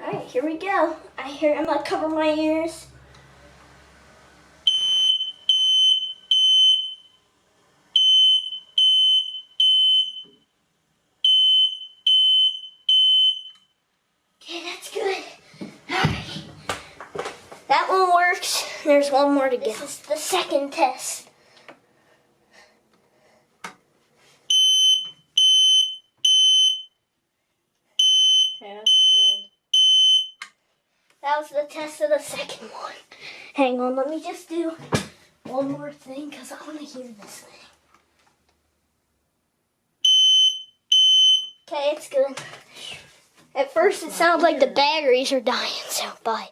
Alright, here we go. I'm gonna cover my ears. Okay, that's good. Alright. That one works. There's one more to go. This is the second test. Okay, that's good. That was the test of the second one. Hang on, let me just do one more thing because I want to hear this thing. Okay, it's good. At first it sounds like the batteries are dying, so bye.